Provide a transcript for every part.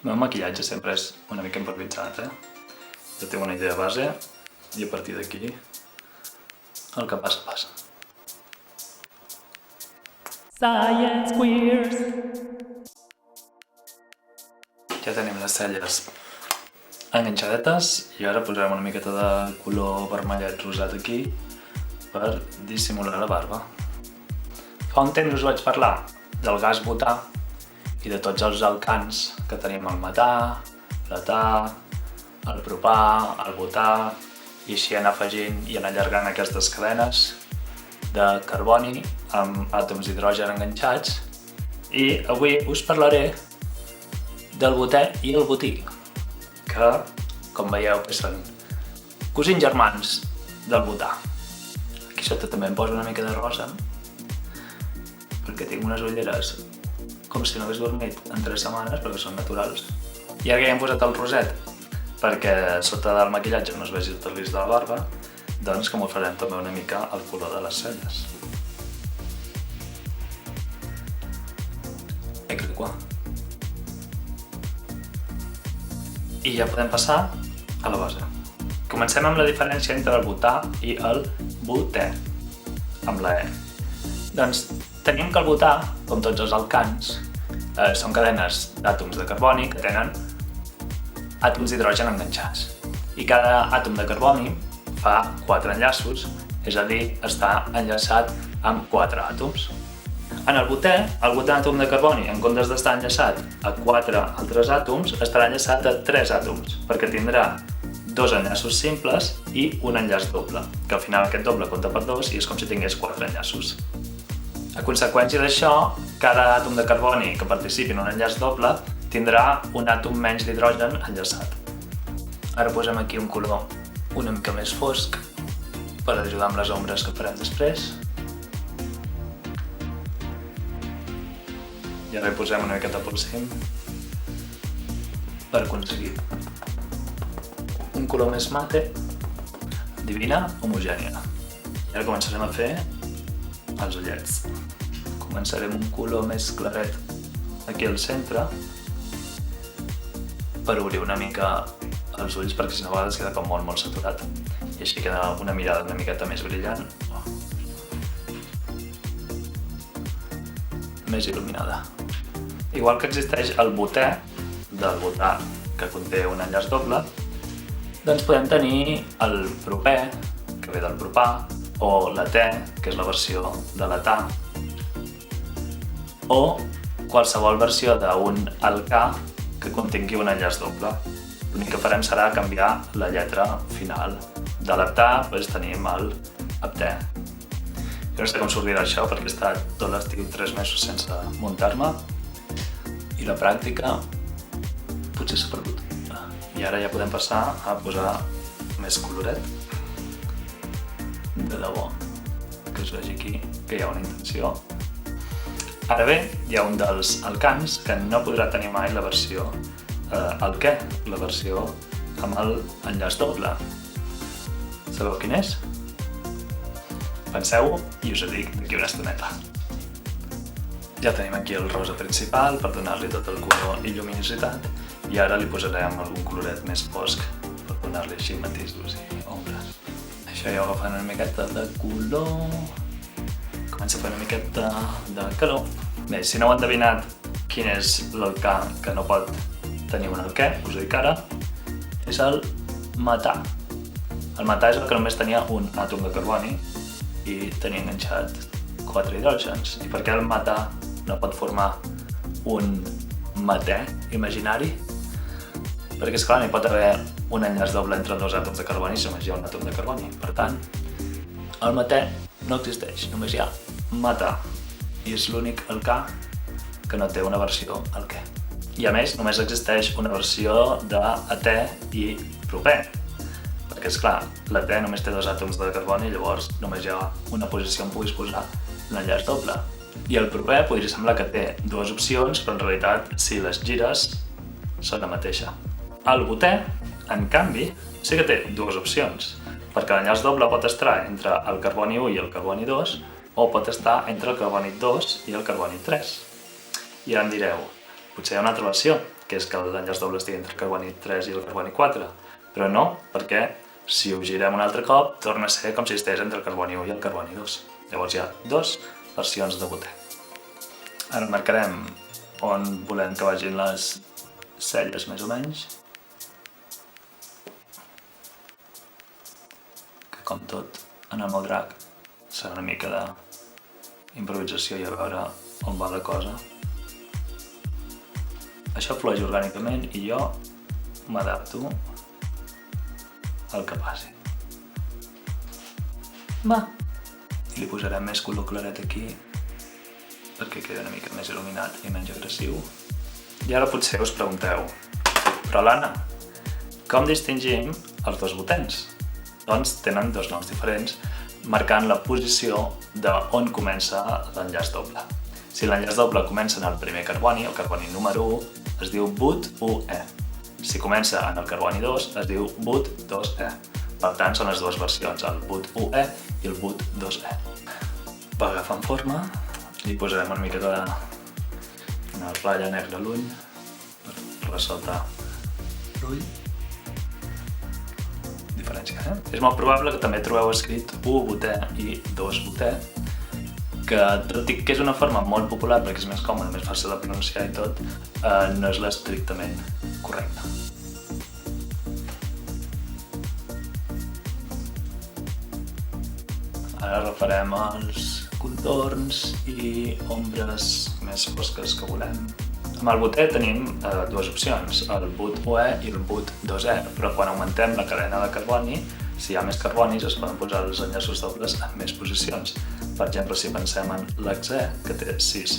El meu maquillatge sempre és una mica improvisat, Jo tinc una idea base i a partir d'aquí el que passa, passa. Science Queers. Ja tenim les celles enganxadetes i ara posarem una miqueta de color vermellet rosat aquí per dissimular la barba. Fa un temps us vaig parlar del gas butà i de tots els alcans que tenim el metà, l'età, el propà, el butà i així anar afegint i anar allargant aquestes cadenes de carboni amb àtoms d'hidrogen enganxats i avui us parlaré del butè i el botí, que, com veieu, que són cosins germans del butà. Aquí sota també em poso una mica de rosa, perquè tinc unes ulleres com si no hagués dormit en 3 setmanes, perquè són naturals. I ara que ja hem posat el roset, perquè sota del maquillatge no es vegi tot el gris de la barba, doncs camuflarem també una mica el color de les celles. I ja podem passar a la base. Comencem amb la diferència entre el butà i el butè, amb la E. Doncs tenim que el butà, com tots els alcans, són cadenes d'àtoms de carboni que tenen àtoms d'hidrogen enganxats. I cada àtom de carboni fa 4 enllaços, és a dir, està enllaçat amb 4 àtoms. En el butè àtom de carboni, en comptes d'estar enllaçat a 4 altres àtoms, estarà enllaçat a 3 àtoms, perquè tindrà 2 enllaços simples i un enllaç doble, que al final aquest doble compta per 2 i és com si tingués 4 enllaços. A conseqüència d'això, cada àtom de carboni que participi en un enllaç doble tindrà un àtom menys d'hidrogen enllaçat. Ara posem aquí un color una mica més fosc per ajudar amb les ombres que farem després. I ara hi posem una miqueta pel cim per aconseguir un color més mate, divina, homogènia. I ara començarem a fer els ullets. Començarem un color més claret aquí al centre per obrir una mica els ulls, perquè si no a vegades queda com molt saturat i així queda una mirada una miqueta més brillant, més il·luminada. Igual que existeix el butè del butà que conté un enllaç doble, doncs podem tenir el propè, que ve del propà, o l'etè, que és la versió de l'età, o qualsevol versió d'un alcà que contingui un enllaç doble. L'únic que farem serà canviar la lletra final. De l'heptà tenim el heptè. Jo no sé com sortirà això perquè he estat tot l'estiu 3 mesos sense muntar-me i la pràctica potser s'ha perdut. I ara ja podem passar a posar més coloret. De debò, que es vegi aquí que hi ha una intenció. Ara bé, hi ha un dels alcans que no podrà tenir mai la versió alquè, la versió amb l'enllaç doble. Sabeu quin és? Penseu i us ho dic d'aquí una estoneta. Ja tenim aquí el rosa principal per donar-li tot el color i lluminositat i ara li posarem algun coloret més fosc per donar-li així matisos i ombres. Això ja ho agafant una miqueta de color, comença a fer una miqueta de calor. Bé, si no heu endevinat quin és l'alcà que no pot tenir un alquè, us ho dic ara, és el metà. El metà és el que només tenia un àtom de carboni i tenia enganxat 4 hidrògens. I per què el metà no pot formar un metè imaginari? Perquè, esclar, no hi pot haver un enllaç doble entre 2 àtoms de carboni si només hi ha un àtom de carboni. Per tant, el metè no existeix, només hi ha metà. I és l'únic alcà que no té una versió alquè. I a més, només existeix una versió d'etè i propè. Perquè, esclar, l'etè només té 2 àtoms de carboni i llavors només hi ha una posició on puguis posar l'enllaç doble. I el propè podria semblar que té 2 opcions, però en realitat, si les gires, són la mateixa. El butè, en canvi, sí que té 2 opcions, perquè l'enllaç doble pot estar entre el carboni 1 i el carboni 2 o pot estar entre el carboni 2 i el carboni 3. I ara em direu, potser hi ha una altra versió, que és que l'enllaç doble estigui entre el carboni 3 i el carboni 4, però no, perquè si ho girem un altre cop torna a ser com si estigués entre el carboni 1 i el carboni 2. Llavors hi ha dues versions de butè. Ara marcarem on volem que vagin les celles més o menys, que com tot en el meu drac serà una mica d'improvisació i a veure on va la cosa. Això flueix orgànicament i jo m'adapto al que passi. Va! I li posarem més color claret aquí perquè quedi una mica més il·luminat i menys agressiu. I ara potser us pregunteu, però l'Anna, com distingim els dos butens? Doncs tenen dos noms diferents, marcant la posició d'on comença l'enllaç doble. Si l'enllaç doble comença en el primer carboni, el carboni número 1, es diu but 1e. Si comença en el carboni 2, es diu but 2e. Per tant, són les dues versions, el but 1e i el but 2e. Va agafant forma, li posarem una mica d'una ratlla negra a l'ull per ressaltar l'ull. Diferència, És molt probable que també trobeu escrit 1 butè i 2 butè, que tot i que és una forma molt popular perquè és més còmoda, més fàcil de pronunciar i tot, no és l'estrictament correcta. Ara refarem els contorns i ombres més fosques que volem. Amb el butè tenim dues opcions, el but 1e i el but 2e, però quan augmentem la cadena de carboni, si hi ha més carbonis es poden posar els enllaços dobles en més posicions. Per exemple, si pensem en l'XE, que té 6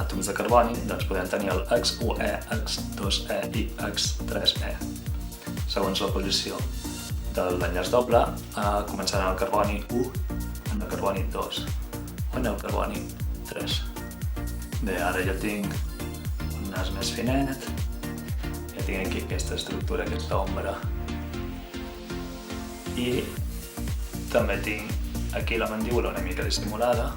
àtoms de carboni, doncs podem tenir el X1e, X2e i X3e. Segons la posició de l'enllaç doble, començant en el carboni 1, en el carboni 2 o en el carboni 3. Bé, ara ja tinc un nas més finet, ja tinc aquí aquesta estructura, aquesta ombra. I també tinc aquí la mandíbula una mica dissimulada,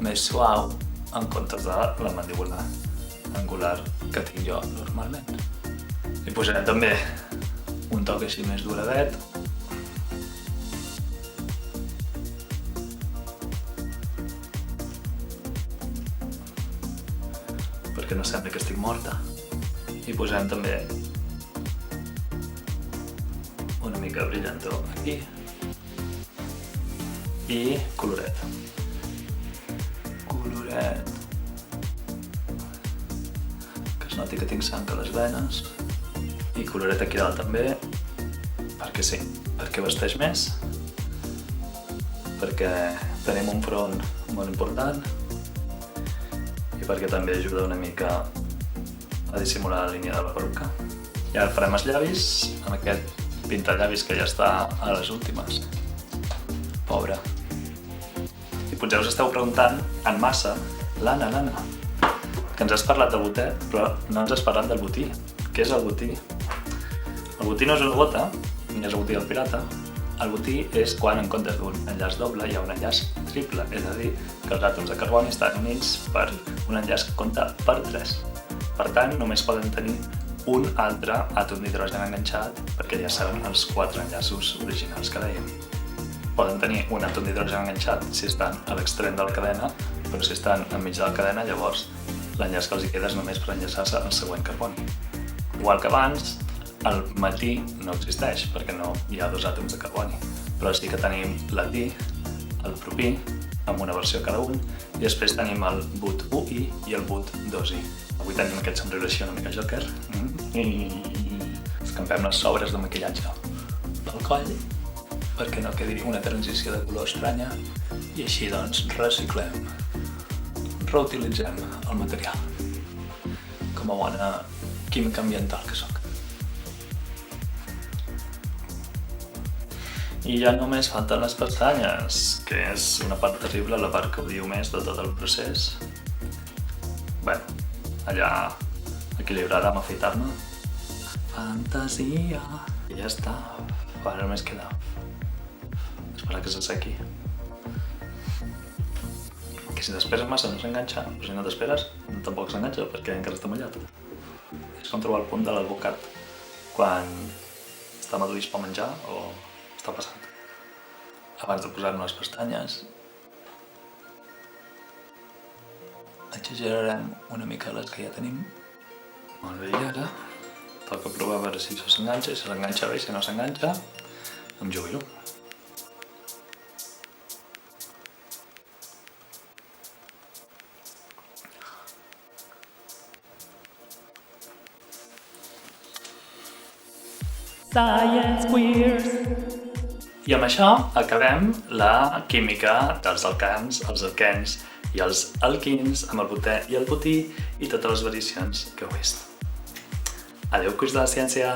més suau, en comptes de la mandíbula angular que tinc jo normalment. Li posarem també un toc així més doradet. Perquè no sembla que estic morta. I posem també una mica brillantor aquí i coloret. Coloret. Que es noti que tinc sang a les venes. I coloret aquí dalt també, perquè sí, perquè vesteix més, perquè tenim un front molt important i perquè també ajuda una mica a dissimular la línia de la peruca. I ara farem els llavis amb aquest pintallavis que ja està a les últimes. Pobre. I potser us esteu preguntant en massa, l'Anna, que ens has parlat del botè, però no ens has parlat del botí. Què és el botí? El botí no és una bota, ni és el botí del pirata. El botí és quan en comptes d'un enllaç doble hi ha un enllaç triple, és a dir, que els àtoms de carboni estan units per un enllaç que compta per 3. Per tant, només poden tenir un altre àtom d'hidrogen enganxat, perquè ja seran els 4 enllaços originals que dèiem. Poden tenir un àtom d'hidrogen enganxat si estan a l'extrem de la cadena, però si estan enmig de la cadena, llavors l'enllaç que els hi queda és només per enllaçar-se al següent carboni. Igual que abans, el metí no existeix perquè no hi ha 2 àtoms de carboni, però sí que tenim l'etí, el propí, amb una versió cada un, i després tenim el but 1i i el but 2i. Avui tenim aquest somriure així una mica joker i escampem les sobres de maquillatge pel coll perquè no quedi una transició de color estranya i així doncs reciclem, reutilitzem el material com a bona química ambiental que soc. I ja només falten les pestanyes, que és una part terrible, la part que odio més de tot el procés. Bé, allà equilibrarà amb afaitar-me. Fantasia! I ja està. Ara només queda esperar que s'assequi. Que si t'esperes massa no s'enganxa, però si no t'esperes tampoc s'enganxa perquè encara està mullat. És com trobar el punt de l'advocat quan està madurís per menjar o està passant. Abans de posar-nos les pestanyes, exagerarem una mica les que ja tenim. Molt bé, i ara toca provar a veure si això s'enganxa, si s'enganxa bé, si no s'enganxa, em jubilo. Science Queers. I amb això acabem la química dels alcans, els alquens i els alquins amb el butè i el butí i totes les variacions que heu vist. Adéu, quiz de la ciència!